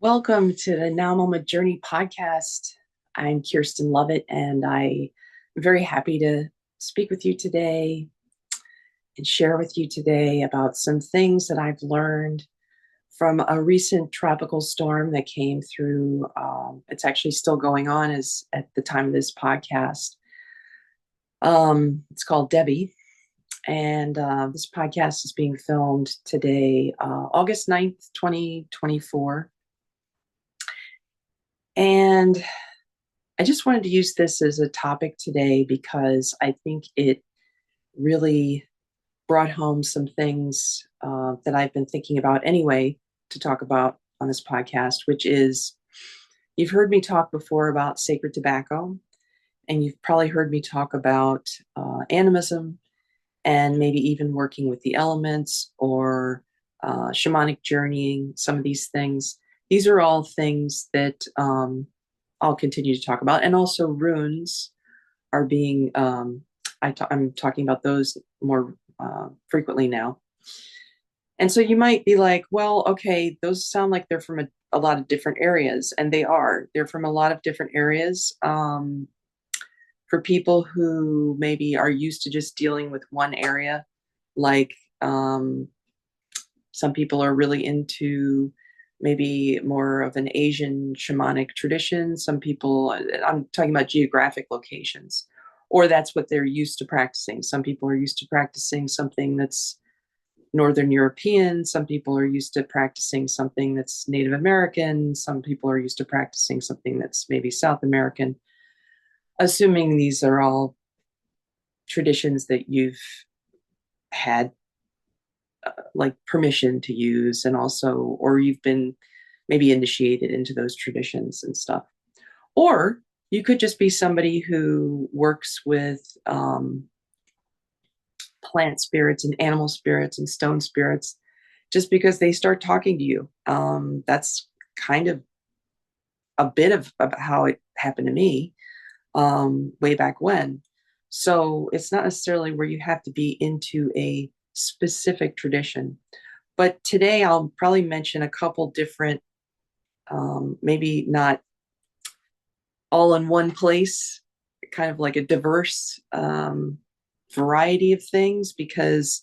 Welcome to the Now Moment Journey podcast. I'm Kirsten Lovett, and I'm very happy to speak with you today and share with you today about some things that I've learned from a recent tropical storm that came through. It's actually still going on as at the time of this podcast. It's called Debbie, and this podcast is being filmed today, August 9th, 2024. And I just wanted to use this as a topic today because I think it really brought home some things that I've been thinking about anyway to talk about on this podcast, which is you've heard me talk before about sacred tobacco, and you've probably heard me talk about animism and maybe even working with the elements or shamanic journeying, some of these things. These are all things that I'll continue to talk about. And also runes are being, I'm talking about those more frequently now. And so you might be like, well, okay, those sound like they're from a lot of different areas. And they are. They're from a lot of different areas. For people who maybe are used to just dealing with one area, like some people are really into maybe more of an Asian shamanic tradition. Some people, I'm talking about geographic locations, or that's what they're used to practicing. Some people are used to practicing something that's Northern European. Some people are used to practicing something that's Native American. Some people are used to practicing something that's maybe South American, assuming these are all traditions that you've had like permission to use, and also, or you've been maybe initiated into those traditions and stuff. Or you could just be somebody who works with plant spirits and animal spirits and stone spirits just because they start talking to you. That's kind of a bit of how it happened to me way back when. So it's not necessarily where you have to be into a specific tradition. But today I'll probably mention a couple different, maybe not all in one place, kind of like a diverse variety of things, because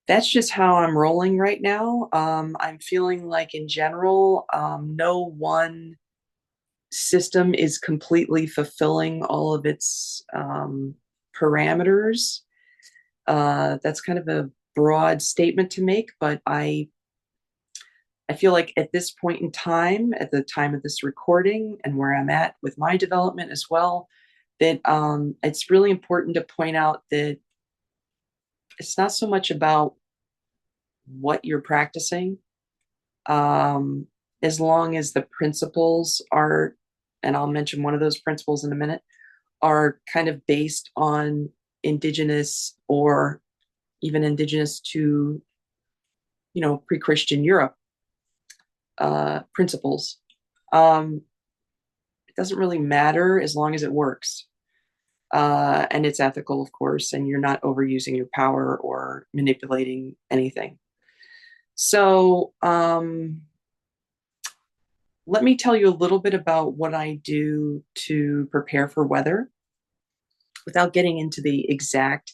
that's just how I'm rolling right now. I'm feeling like in general, no one system is completely fulfilling all of its parameters. That's kind of a broad statement to make, but I feel like at this point in time, at the time of this recording and where I'm at with my development as well, that it's really important to point out that it's not so much about what you're practicing, as long as the principles are, and I'll mention one of those principles in a minute, are kind of based on indigenous or even indigenous to, pre-Christian Europe principles. It doesn't really matter as long as it works. And it's ethical, of course, and you're not overusing your power or manipulating anything. So let me tell you a little bit about what I do to prepare for weather without getting into the exact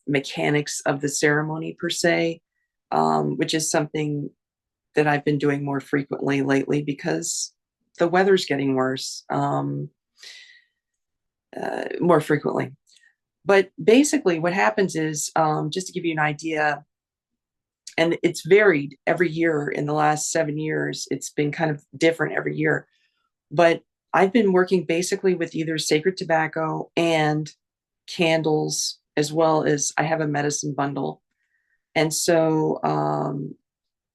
mechanics of the ceremony per se, which is something that I've been doing more frequently lately because the weather's getting worse more frequently. But basically what happens is, just to give you an idea, and it's varied every year in the last 7 years, it's been kind of different every year, but I've been working basically with either sacred tobacco and candles, as well as I have a medicine bundle. And so,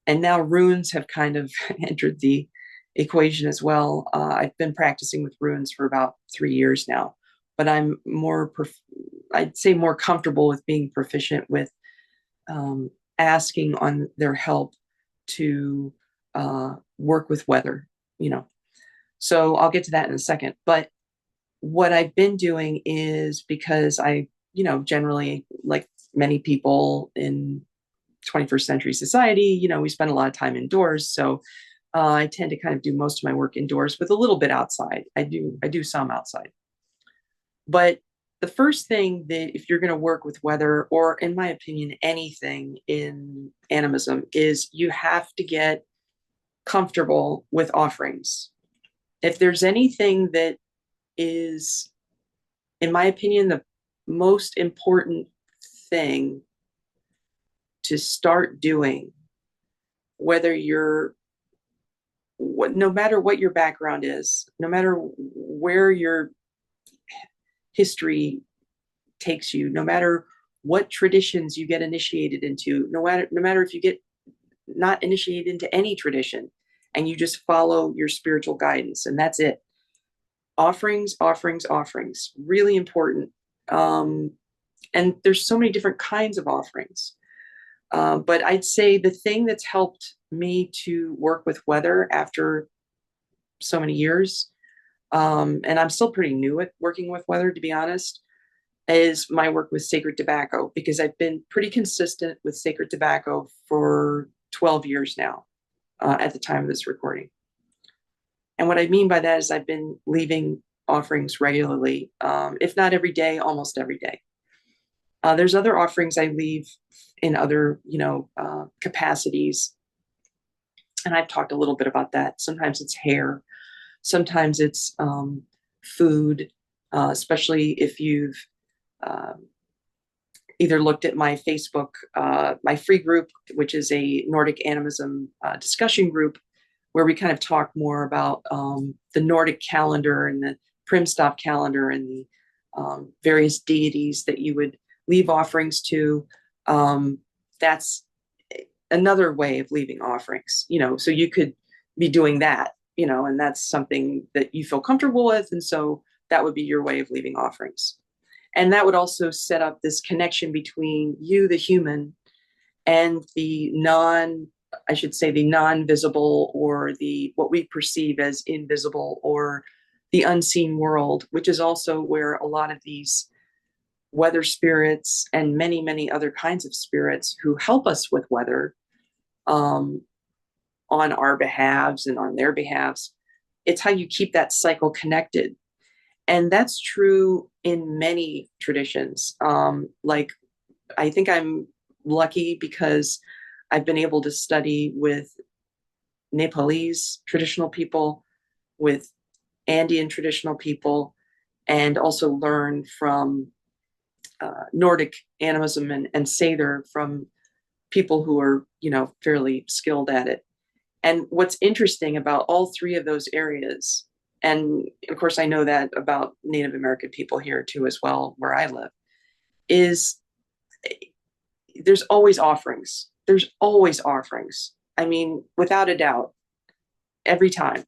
and now runes have kind of entered the equation as well. I've been practicing with runes for about 3 years now, but I'm I'd say more comfortable with being proficient with asking on their help to work with weather, So I'll get to that in a second. But what I've been doing is, because I, generally, like many people in 21st century society, we spend a lot of time indoors. So I tend to kind of do most of my work indoors with a little bit outside. I do some outside. But the first thing that if you're going to work with weather, or in my opinion, anything in animism, is you have to get comfortable with offerings. If there's anything that is, in my opinion, the most important thing to start doing, whether you're, no matter what your background is, no matter where your history takes you, no matter what traditions you get initiated into, no matter if you get not initiated into any tradition and you just follow your spiritual guidance and that's it. Offerings, offerings, offerings, really important. And there's so many different kinds of offerings. But I'd say the thing that's helped me to work with weather after so many years, and I'm still pretty new at working with weather, to be honest, is my work with sacred tobacco, because I've been pretty consistent with sacred tobacco for 12 years now, at the time of this recording. And what I mean by that is I've been leaving offerings regularly, if not every day, almost every day. There's other offerings I leave in other, capacities. And I've talked a little bit about that. Sometimes it's hair, sometimes it's food, especially if you've either looked at my Facebook, my free group, which is a Nordic animism discussion group, where we kind of talk more about the Nordic calendar and the Primstop calendar and the various deities that you would leave offerings to. That's another way of leaving offerings, so you could be doing that, and that's something that you feel comfortable with. And so that would be your way of leaving offerings. And that would also set up this connection between you, the human, and the I should say the non-visible, or the what we perceive as invisible, or the unseen world, which is also where a lot of these weather spirits and many, many other kinds of spirits who help us with weather, on our behalves and on their behalves. It's how you keep that cycle connected. And that's true in many traditions. Like, I think I'm lucky because I've been able to study with Nepalese traditional people, with Andean traditional people, and also learn from Nordic animism and Sather from people who are, fairly skilled at it. And what's interesting about all three of those areas, and of course I know that about Native American people here too as well, where I live, is there's always offerings. There's always offerings. I mean, without a doubt, every time.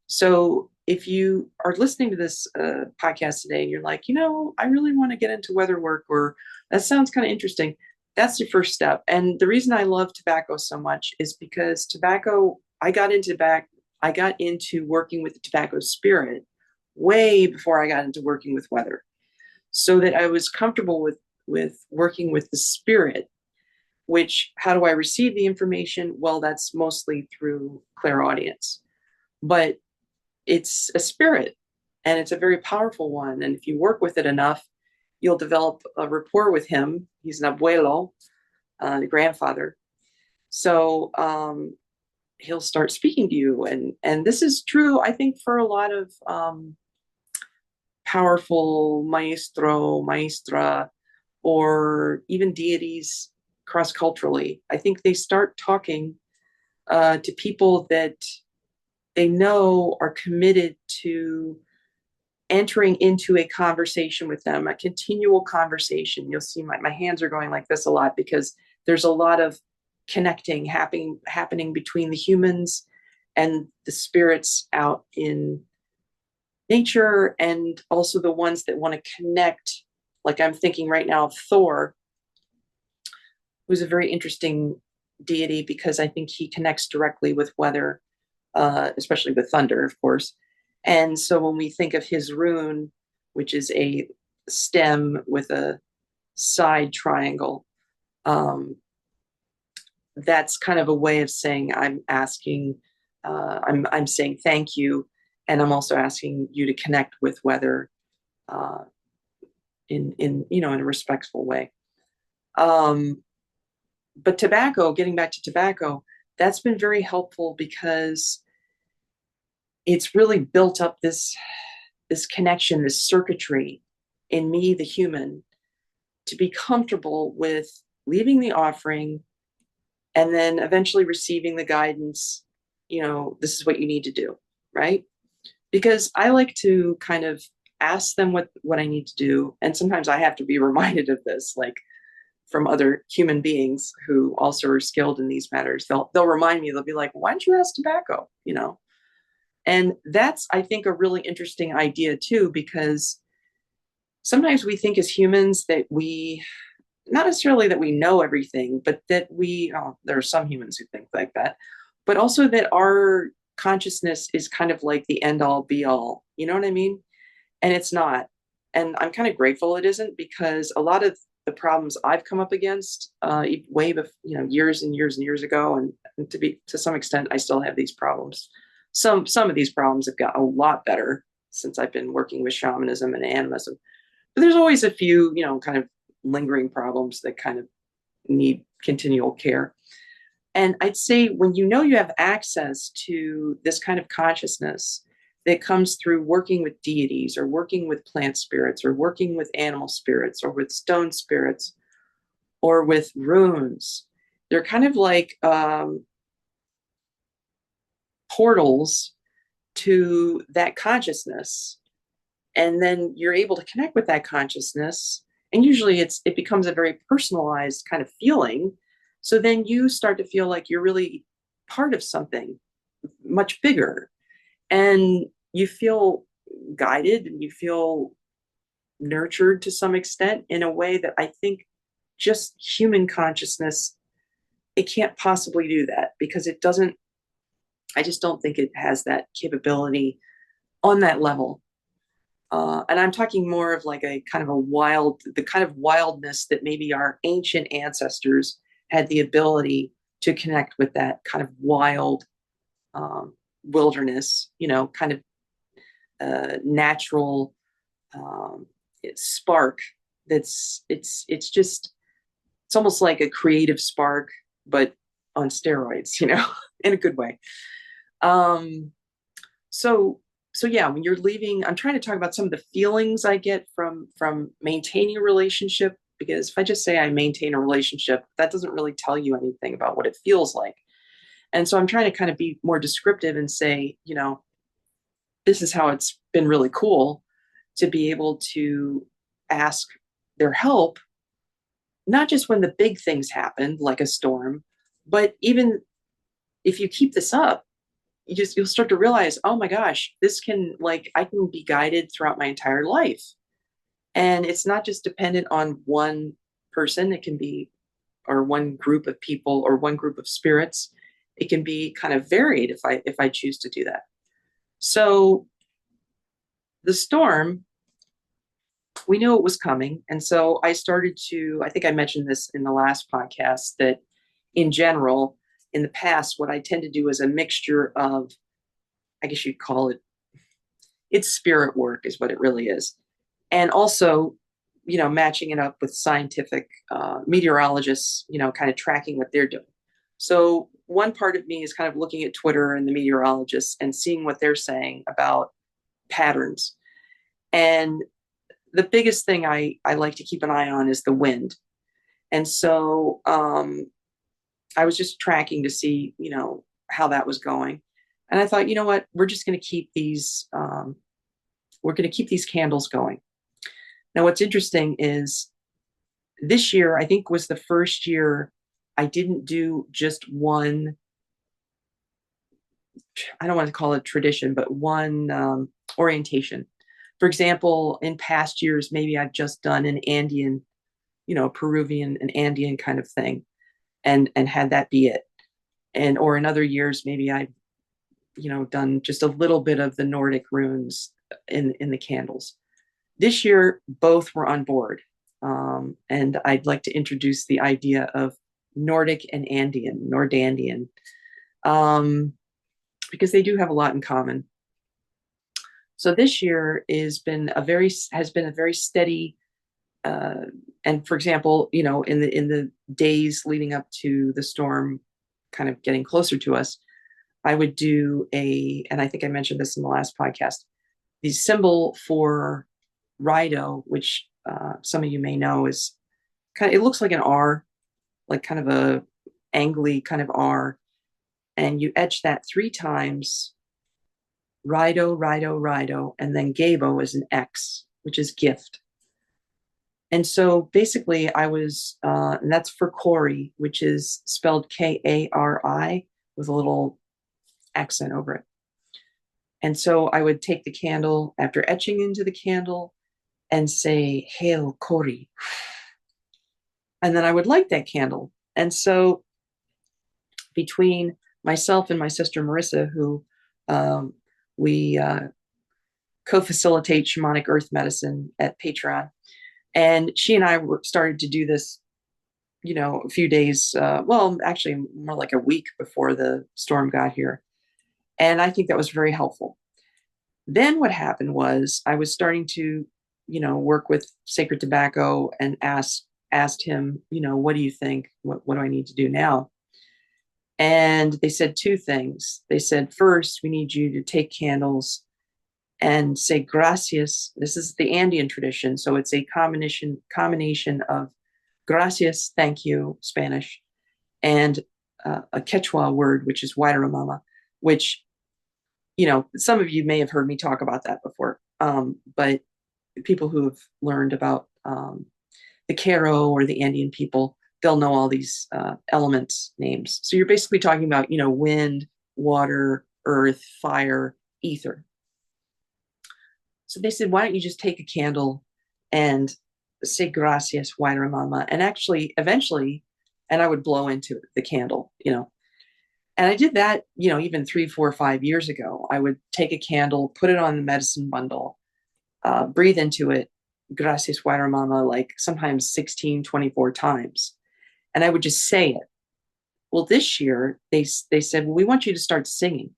So if you are listening to this podcast today and you're like, I really want to get into weather work, or that sounds kind of interesting, that's the first step. And the reason I love tobacco so much is because tobacco, I got into working with the tobacco spirit way before I got into working with weather, so that I was comfortable with working with the spirit. Which, how do I receive the information? Well, that's mostly through clairaudience, but it's a spirit, and it's a very powerful one. And if you work with it enough, you'll develop a rapport with him. He's an abuelo, the grandfather. So he'll start speaking to you. And this is true, I think, for a lot of powerful maestro, maestra, or even deities cross-culturally. I think they start talking to people that they know are committed to entering into a conversation with them, a continual conversation. You'll see my hands are going like this a lot, because there's a lot of connecting happening between the humans and the spirits out in nature, and also the ones that want to connect. Like, I'm thinking right now of Thor, who's a very interesting deity, because I think he connects directly with weather, especially with thunder, of course. And so when we think of his rune, which is a stem with a side triangle, that's kind of a way of saying I'm asking I'm saying thank you, and I'm also asking you to connect with weather uh, in in a respectful way. Um, but tobacco, getting back to tobacco, that's been very helpful because it's really built up this connection, this circuitry in me, the human, to be comfortable with leaving the offering and then eventually receiving the guidance. This is what you need to do, right? Because I like to kind of ask them what I need to do, and sometimes I have to be reminded of this, like from other human beings who also are skilled in these matters. They'll remind me. They'll be like, "Why don't you ask tobacco?" And that's, I think, a really interesting idea too, because sometimes we think as humans that we, not necessarily that we know everything, but that there are some humans who think like that, but also that our consciousness is kind of like the end all be all. You know what I mean? And it's not. And I'm kind of grateful it isn't, because a lot of the problems I've come up against way before, years and years and years ago, and to some extent, I still have these problems. Some of these problems have got a lot better since I've been working with shamanism and animism. But there's always a few, kind of lingering problems that kind of need continual care. And I'd say when you have access to this kind of consciousness that comes through working with deities or working with plant spirits or working with animal spirits or with stone spirits or with runes, they're kind of like portals to that consciousness. And then you're able to connect with that consciousness. And usually it becomes a very personalized kind of feeling. So then you start to feel like you're really part of something much bigger. And you feel guided and you feel nurtured to some extent in a way that I think just human consciousness, it can't possibly do that, because it doesn't, I just don't think it has that capability on that level. And I'm talking more of like a kind of the kind of wildness that maybe our ancient ancestors had the ability to connect with, that kind of wild wilderness, kind of natural spark. It's almost like a creative spark, but on steroids, in a good way. Um, so so yeah, when you're leaving, I'm trying to talk about some of the feelings I get from maintaining a relationship, because if I just say I maintain a relationship, that doesn't really tell you anything about what it feels like. And so I'm trying to kind of be more descriptive and say, this is how it's been really cool to be able to ask their help, not just when the big things happen, like a storm, but even if you keep this up, you'll start to realize, oh my gosh, I can be guided throughout my entire life. And it's not just dependent on one person. It can be, or one group of people or one group of spirits. It can be kind of varied if I choose to do that. So the storm, we knew it was coming. And so I think I mentioned this in the last podcast, that in general, in the past, what I tend to do is a mixture of, I guess you'd call it's spirit work is what it really is. And also, matching it up with scientific meteorologists, kind of tracking what they're doing. So one part of me is kind of looking at Twitter and the meteorologists and seeing what they're saying about patterns. And the biggest thing I like to keep an eye on is the wind. And so I was just tracking to see, how that was going. And I thought, you know what, we're just going to keep these candles going. Now, what's interesting is this year, I think, was the first year I didn't do just one, I don't want to call it tradition, but one orientation. For example, in past years, maybe I've just done an Andean, Peruvian, an Andean kind of thing, and had that be it. Or in other years, maybe I've, done just a little bit of the Nordic runes in the candles. This year, both were on board. And I'd like to introduce the idea of Nordic and Andean, Nordandian. because they do have a lot in common. So this year has been a very steady, uh, and for example, in the days leading up to the storm kind of getting closer to us, I would do and I think I mentioned this in the last podcast, the symbol for Rido, which some of you may know is it looks like an R, like kind of a angly kind of R, and you etch that 3 times, Rido, Rido, Rido, and then Gabo is an X, which is gift. And so basically, and that's for Kori, which is spelled Kari with a little accent over it. And so I would take the candle after etching into the candle and say, Hail Kori. And then I would light that candle. And so between myself and my sister Marissa, who we co-facilitate shamanic earth medicine at Patreon, and she and I started to do this, a few days, well, actually more like a week before the storm got here. And I think that was very helpful. Then what happened was I was starting to, work with Sacred Tobacco and asked him, what do you think? What do I need to do now? And they said 2 things. They said, first, we need you to take candles and say gracias. This is the Andean tradition, so it's a combination of gracias, thank you, Spanish, and a Quechua word, which is Wairamama, which, some of you may have heard me talk about that before, but people who have learned about the Q'ero or the Andean people, they'll know all these elements names. So you're basically talking about, wind, water, earth, fire, ether. So they said, why don't you just take a candle and say gracias, Wairamama, and actually, eventually, and I would blow into the candle, And I did that, even 3, 4, 5 years ago. I would take a candle, put it on the medicine bundle, breathe into it, gracias, Wairamama, like sometimes 16, 24 times. And I would just say it. Well, this year, they said, well, we want you to start singing.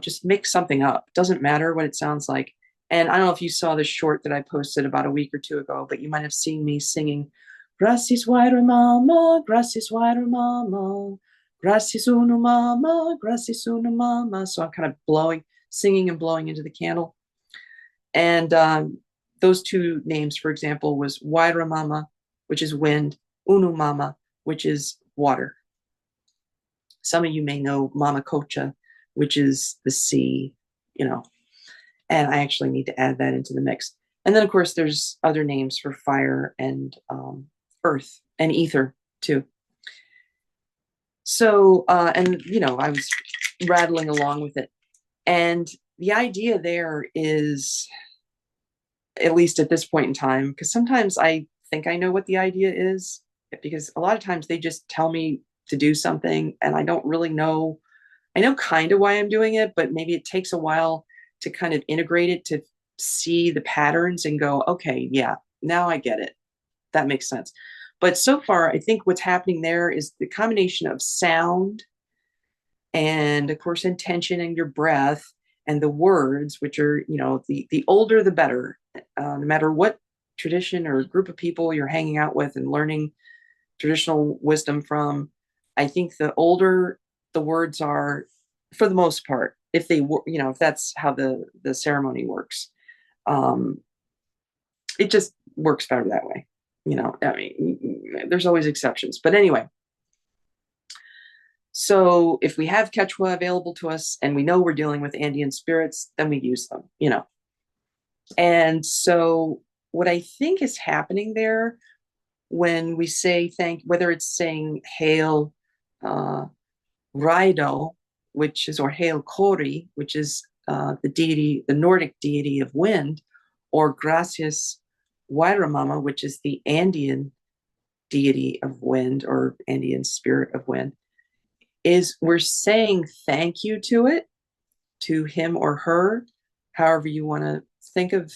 Just make something up. Doesn't matter what it sounds like. And I don't know if you saw the short that I posted about a week or 2 ago, but you might have seen me singing, gracias, Wairamama, gracias, Wairamama, gracias, uno mama, gracias, uno mama. So I'm kind of singing and blowing into the candle. And those 2 names, for example, was Wairamama, which is wind, Unu Mama, which is water. Some of you may know Mama Cocha, which is the sea, and I actually need to add that into the mix. And then, of course, there's other names for fire and earth and ether, too. So, and, I was rattling along with it. And the idea there is, at least at this point in time, because sometimes I think I know what the idea is, because a lot of times they just tell me to do something and I don't really know. I know kind of why I'm doing it, but maybe it takes a while to kind of integrate it, to see the patterns and go, okay, yeah, now I get it. That makes sense. But so far, I think what's happening there is the combination of sound and, of course, intention and your breath and the words, which are, the older, the better, no matter what tradition or group of people you're hanging out with and learning traditional wisdom from. I think the older the words are, for the most part, if that's how the ceremony works, it just works better that way. I mean, there's always exceptions, but anyway. So if we have Quechua available to us and we know we're dealing with Andean spirits, then we use them, And so what I think is happening there when we say whether it's saying Hail Rido, or Hail Kori, which is the Nordic deity of wind, or Gracias Wairamama, which is the Andean deity of wind or Andean spirit of wind, is we're saying thank you to it, to him or her, however you want to think of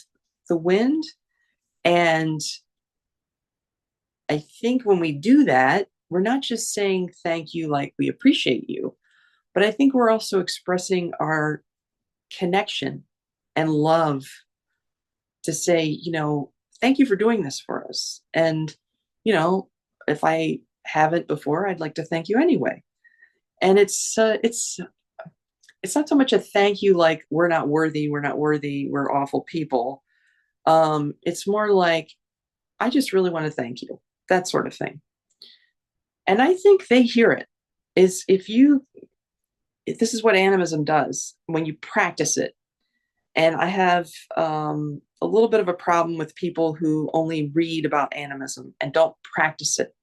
the wind. And I think when we do that, we're not just saying thank you like we appreciate you, but I think we're also expressing our connection and love to say, thank you for doing this for us. And, you know, if I haven't before, I'd like to thank you anyway. And it's not so much a thank you like we're not worthy, we're awful people. It's more like I just really want to thank you, that sort of thing. And I think they hear it. Is if this is what animism does when you practice it. And I have a little bit of a problem with people who only read about animism and don't practice it.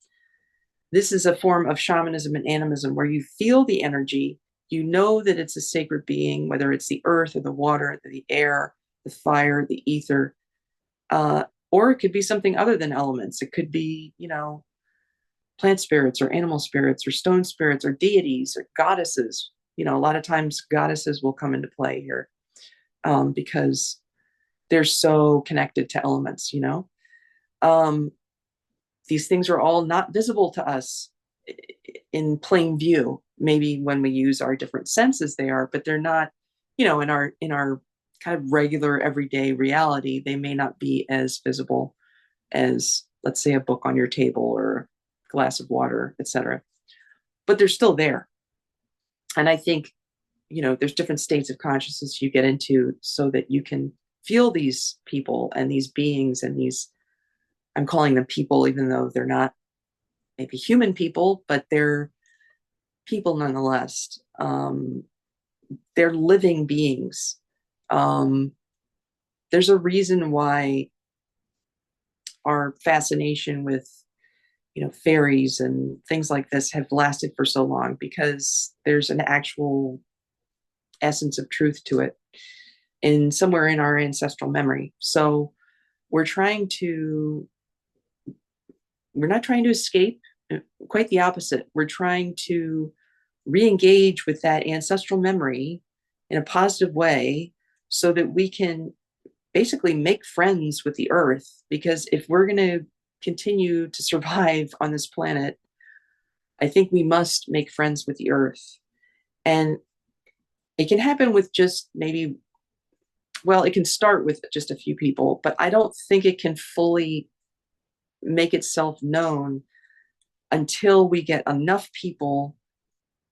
This is a form of shamanism and animism where you feel the energy, you know that it's a sacred being, whether it's the earth or the water, the air, the fire, the ether, or it could be something other than elements. It could be, plant spirits or animal spirits or stone spirits or deities or goddesses. A lot of times goddesses will come into play here because they're so connected to elements. Um, these things are all not visible to us in plain view. Maybe when we use our different senses, they are, but they're not, in our kind of regular everyday reality, they may not be as visible as, let's say, a book on your table or a glass of water, etc. But they're still there. And I think, there's different states of consciousness you get into so that you can feel these people and these beings and these, I'm calling them people, even though they're not maybe human people, but they're people nonetheless. They're living beings. There's a reason why our fascination with fairies and things like this have lasted for so long, because there's an actual essence of truth to it in somewhere in our ancestral memory. So we're not trying to escape, quite the opposite. We're trying to re-engage with that ancestral memory in a positive way so that we can basically make friends with the earth. Because if we're going to continue to survive on this planet, I think we must make friends with the earth. And it can happen with just maybe, well, it can start with just a few people, but I don't think it can fully make itself known until we get enough people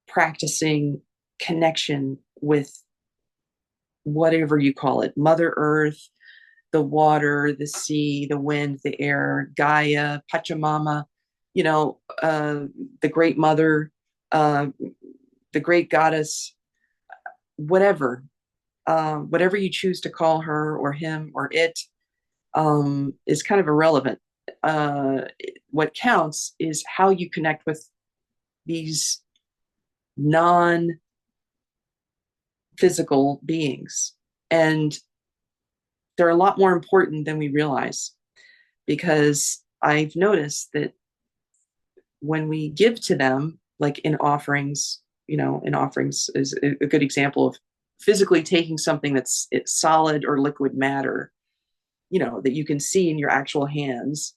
practicing connection with whatever you call it, Mother Earth, the water, the sea, the wind, the air, Gaia, Pachamama, the Great Mother, the Great Goddess, whatever you choose to call her or him or it, is kind of irrelevant. What counts is how you connect with these non-physical beings. And they're a lot more important than we realize, because I've noticed that when we give to them, like in offerings, in offerings is a good example of physically taking something it's solid or liquid matter, that you can see in your actual hands,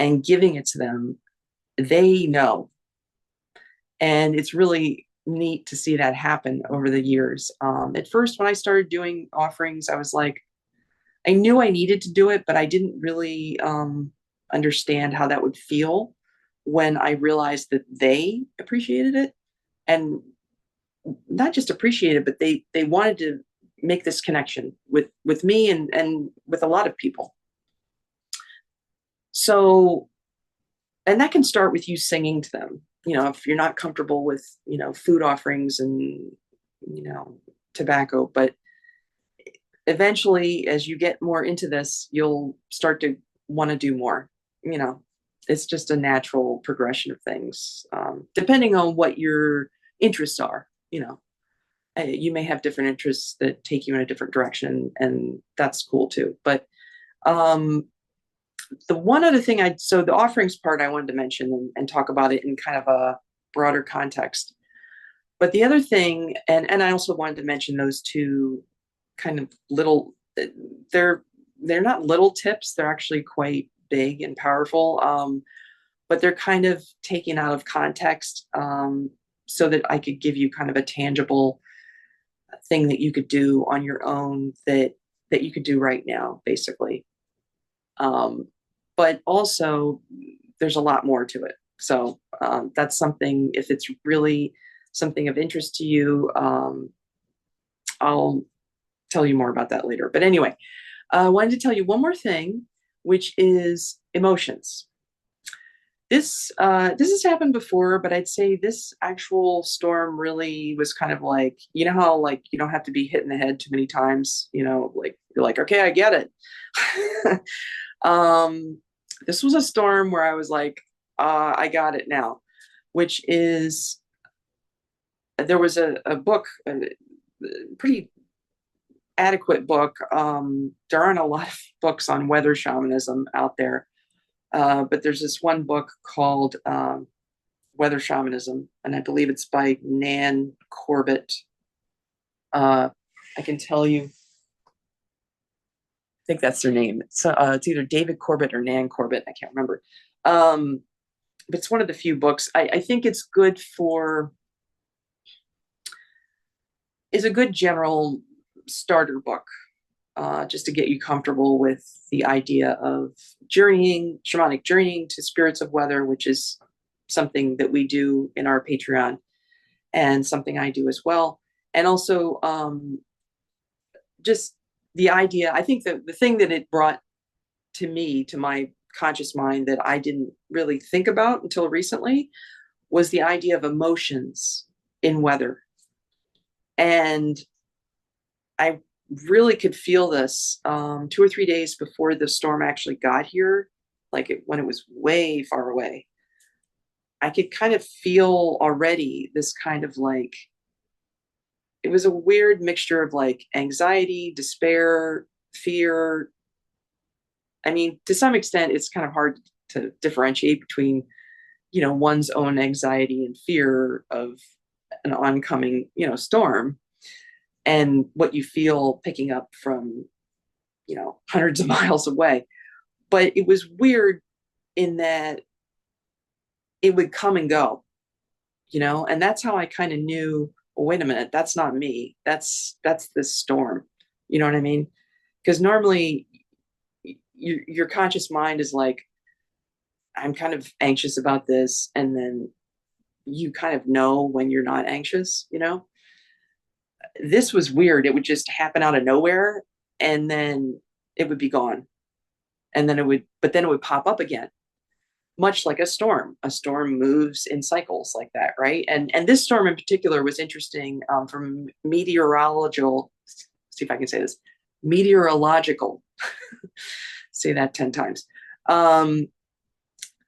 and giving it to them, they know. And it's really neat to see that happen over the years. At first, when I started doing offerings, I was like, I knew I needed to do it, but I didn't really understand how that would feel when I realized that they appreciated it, and not just appreciated, but they wanted to make this connection with me and with a lot of people. So, and that can start with you singing to them. If you're not comfortable with, food offerings and, tobacco, but eventually, as you get more into this, you'll start to want to do more. It's just a natural progression of things, depending on what your interests are. You may have different interests that take you in a different direction, and that's cool too. But the one other thing so the offerings part I wanted to mention and talk about it in kind of a broader context. But the other thing, and I also wanted to mention those two kind of little, they're not little tips, they're actually quite big and powerful, but they're kind of taken out of context. so that I could give you kind of a tangible thing that you could do on your own that you could do right now, basically. Um, but also, there's a lot more to it. So that's something, if it's really something of interest to you, I'll tell you more about that later. But anyway, I wanted to tell you one more thing, which is emotions. This has happened before, but I'd say this actual storm really was kind of like, you know how like you don't have to be hit in the head too many times, like you're like, okay, I get it. um, this was a storm where I was like, I got it now, which is there was a book, a pretty adequate book. There aren't a lot of books on weather shamanism out there, but there's this one book called Weather Shamanism, and I believe it's by Nan Corbett. I can tell you, I think that's their name. It's either David Corbett or Nan Corbett. I can't remember. But it's one of the few books. I think it's good is a good general starter book, just to get you comfortable with the idea of shamanic journeying to spirits of weather, which is something that we do in our Patreon and something I do as well. And also just the idea, I think that the thing that it brought to me, to my conscious mind, that I didn't really think about until recently was the idea of emotions in weather. And I really could feel this 2 or 3 days before the storm actually got here, when it was way far away. I could kind of feel already this kind of like, it was a weird mixture of like anxiety, despair, fear. I mean, to some extent, it's kind of hard to differentiate between, one's own anxiety and fear of an oncoming, storm, and what you feel picking up from, hundreds of miles away. But it was weird in that it would come and go, and that's how I kind of knew, well, wait a minute, that's not me. That's this storm. You know what I mean? Because normally your conscious mind is like, I'm kind of anxious about this, and then you kind of know when you're not anxious. This was weird. It would just happen out of nowhere, and then it would be gone, and then it would pop up again, much like a storm. A storm moves in cycles like that, right? And this storm in particular was interesting, from meteorological. See if I can say this. Meteorological. Say that 10 times.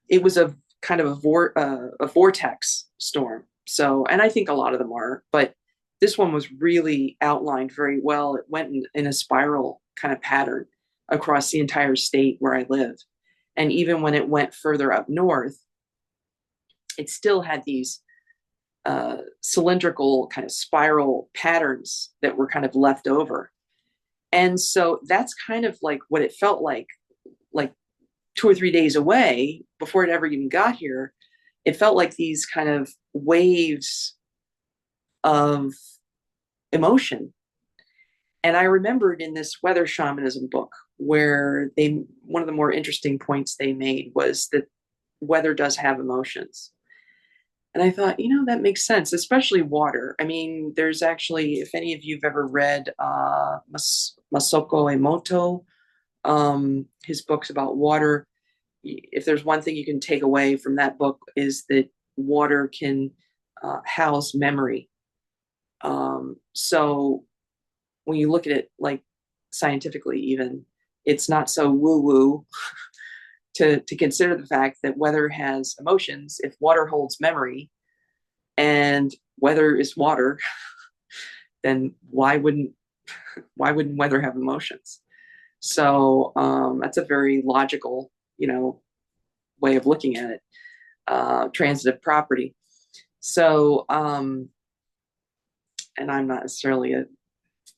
It was a kind of a vortex storm. So, and I think a lot of them are, but this one was really outlined very well. It went in a spiral kind of pattern across the entire state where I live. And even when it went further up north, it still had these cylindrical kind of spiral patterns that were kind of left over. And so that's kind of like what it felt like 2 or 3 days away before it ever even got here. It felt like these kind of waves of emotion. And I remembered in this weather shamanism book where one of the more interesting points they made was that weather does have emotions. And I thought, that makes sense, especially water. I mean, there's actually, if any of you've ever read Masako Emoto, his books about water, if there's one thing you can take away from that book is that water can house memory. So when you look at it like scientifically, even, it's not so woo-woo to consider the fact that weather has emotions. If water holds memory and weather is water, then why wouldn't weather have emotions? So that's a very logical, way of looking at it. Transitive property. So, and I'm not necessarily a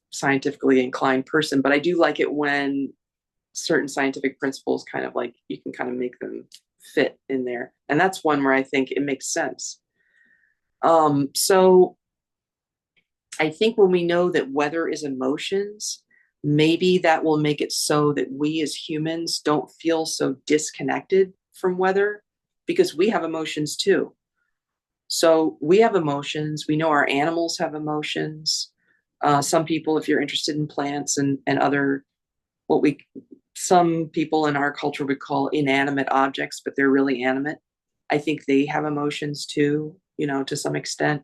scientifically inclined person, but I do like it when certain scientific principles kind of like you can kind of make them fit in there. And that's one where I think it makes sense. So I think when we know that weather is emotions, maybe that will make it so that we as humans don't feel so disconnected from weather because we have emotions too. So we have emotions. We know our animals have emotions. Some people, if you're interested in plants and other, what we, some people in our culture would call inanimate objects, but they're really animate. I think they have emotions too, to some extent.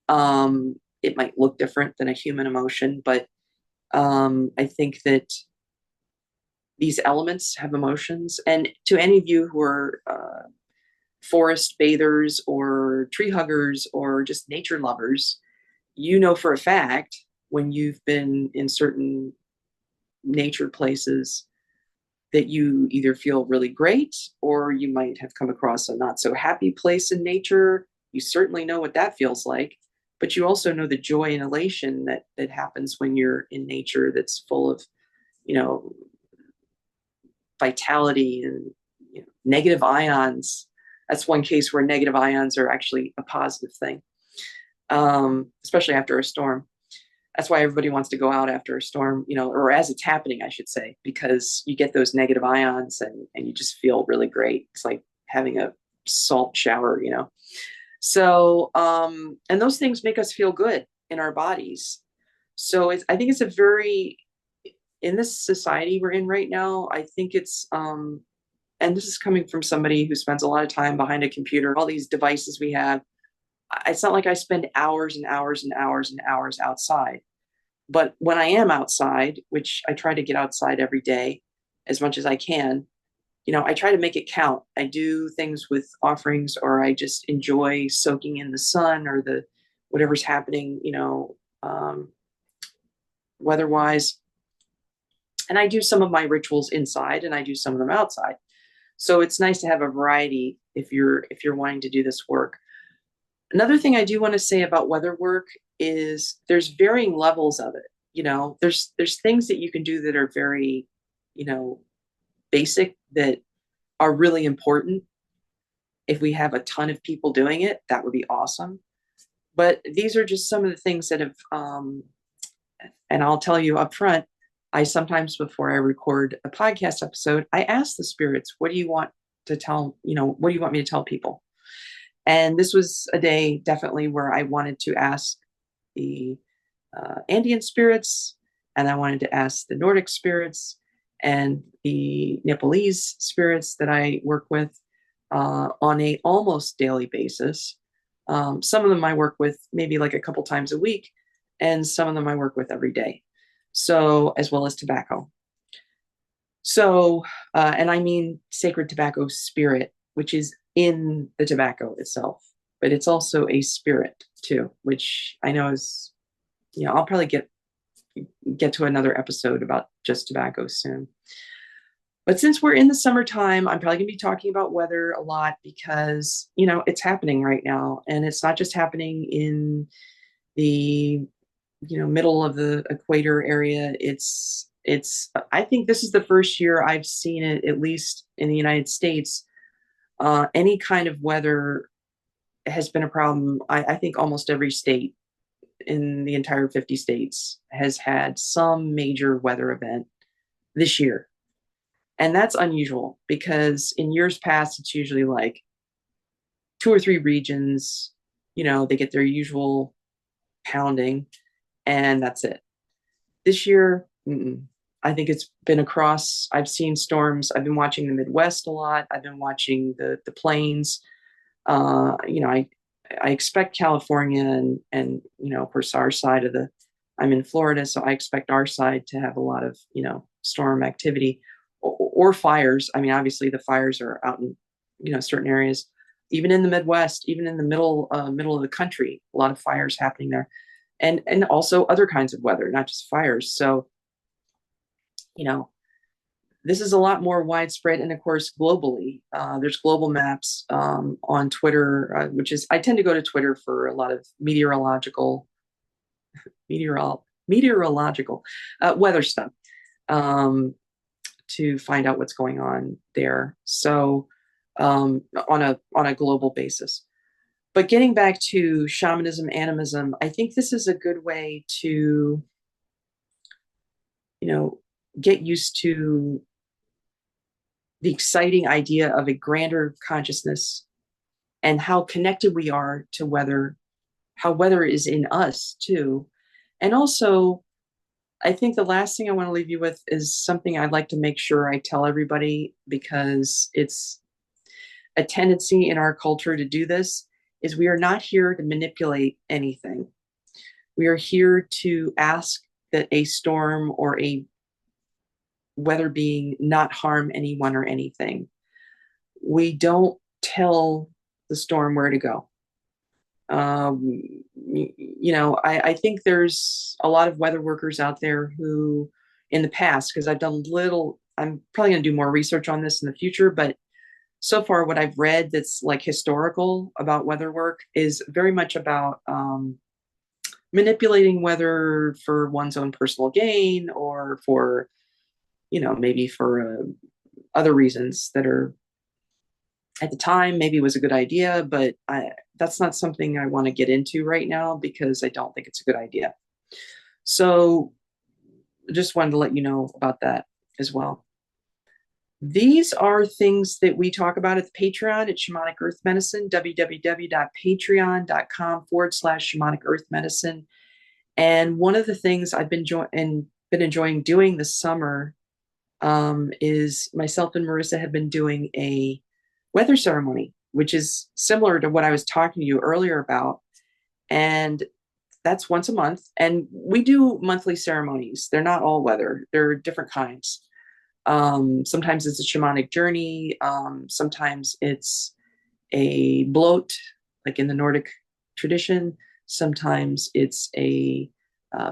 It might look different than a human emotion, but I think that these elements have emotions. And to any of you who are forest bathers or tree huggers or just nature lovers, you know for a fact when you've been in certain nature places that you either feel really great or you might have come across a not so happy place in nature. You certainly know what that feels like, but you also know the joy and elation that happens when you're in nature that's full of, you know, vitality and negative ions. That's one case where negative ions are actually a positive thing, especially after a storm. That's why everybody wants to go out after a storm, or as it's happening, I should say, because you get those negative ions and you just feel really great. It's like having a salt shower. So, and those things make us feel good in our bodies. So I think it's a very, in this society we're in right now, I think and this is coming from somebody who spends a lot of time behind a computer, all these devices we have. It's not like I spend hours and hours and hours and hours outside. But when I am outside, which I try to get outside every day as much as I can, I try to make it count. I do things with offerings, or I just enjoy soaking in the sun or the whatever's happening, weather-wise. And I do some of my rituals inside, and I do some of them outside. So it's nice to have a variety if you're wanting to do this work. Another thing I do want to say about weather work is there's varying levels of it. There's things that you can do that are very, you know, basic that are really important. If we have a ton of people doing it, that would be awesome. But these are just some of the things that have, and I'll tell you up front, I sometimes before I record a podcast episode, I ask the spirits, what do you want to tell, what do you want me to tell people? And this was a day definitely where I wanted to ask the Andean spirits, and I wanted to ask the Nordic spirits and the Nepalese spirits that I work with on a almost daily basis. Some of them I work with maybe like a couple times a week, and some of them I work with every day. So, as well as tobacco. So, and I mean sacred tobacco spirit, which is in the tobacco itself, but it's also a spirit too, which I know is, I'll probably get to another episode about just tobacco soon. But since we're in the summertime, I'm probably going to be talking about weather a lot because, it's happening right now. And it's not just happening in the, middle of the equator area. I think this is the first year I've seen it, at least in the United States. Any kind of weather has been a problem. I think almost every state in the entire 50 states has had some major weather event this year. And that's unusual because in years past, it's usually like two or three regions, they get their usual pounding and that's it. This year, I think it's been across. I've seen storms. I've been watching the Midwest a lot. I've been watching the plains. I expect California and of course our side of I'm in Florida, so I expect our side to have a lot of storm activity or fires. I mean, obviously the fires are out in certain areas, even in the Midwest, even in the middle of the country, a lot of fires happening there, and also other kinds of weather, not just fires. So this is a lot more widespread, and of course, globally, there's global maps on Twitter, which is I tend to go to Twitter for a lot of meteorological weather stuff to find out what's going on there. So on a global basis, But getting back to shamanism, animism, I think this is a good way to, you know, get used to the exciting idea of a grander consciousness and how connected we are to weather, how weather is in us too. And also, I think the last thing I want to leave you with is something I'd like to make sure I tell everybody, because it's a tendency in our culture to do this, is we are not here to manipulate anything. We are here to ask that a storm or a weather being not harm anyone or anything. We don't tell the storm where to go. I think there's a lot of weather workers out there who, in the past, because I'm probably going to do more research on this in the future, but so far what I've read that's like historical about weather work is very much about manipulating weather for one's own personal gain, or for, maybe for other reasons that are, at the time, maybe it was a good idea, but that's not something I want to get into right now because I don't think it's a good idea. So just wanted to let you know about that as well. These are things that we talk about at the Patreon at Shamanic Earth Medicine, www.patreon.com/shamanic earth medicine. And one of the things I've been enjoying doing this summer is myself and Marissa have been doing a weather ceremony, which is similar to what I was talking to you earlier about. And that's once a month. And we do monthly ceremonies. They're not all weather, they're different kinds. Sometimes it's a shamanic journey. Sometimes it's a bloat, like in the Nordic tradition. Sometimes it's a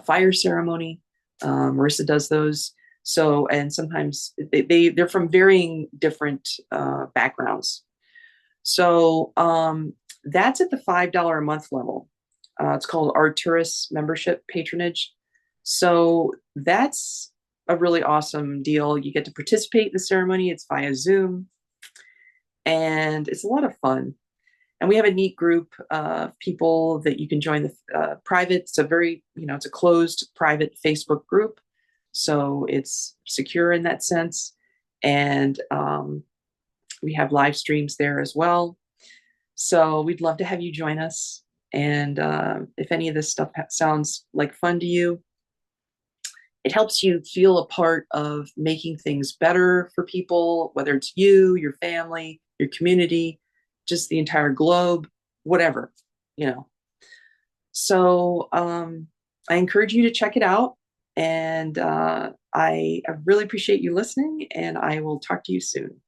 fire ceremony. Marissa does those. So, and sometimes they're from varying different backgrounds. So that's at the $5 a month level. It's called Arcturus membership patronage. So that's a really awesome deal. You get to participate in the ceremony. It's via Zoom, and it's a lot of fun. And we have a neat group of people that you can join the private. It's it's a closed private Facebook group. So it's secure in that sense. And we have live streams there as well. So we'd love to have you join us. And if any of this stuff sounds like fun to you, it helps you feel a part of making things better for people, whether it's you, your family, your community, just the entire globe, whatever, you know. So I encourage you to check it out. And I really appreciate you listening, and I will talk to you soon.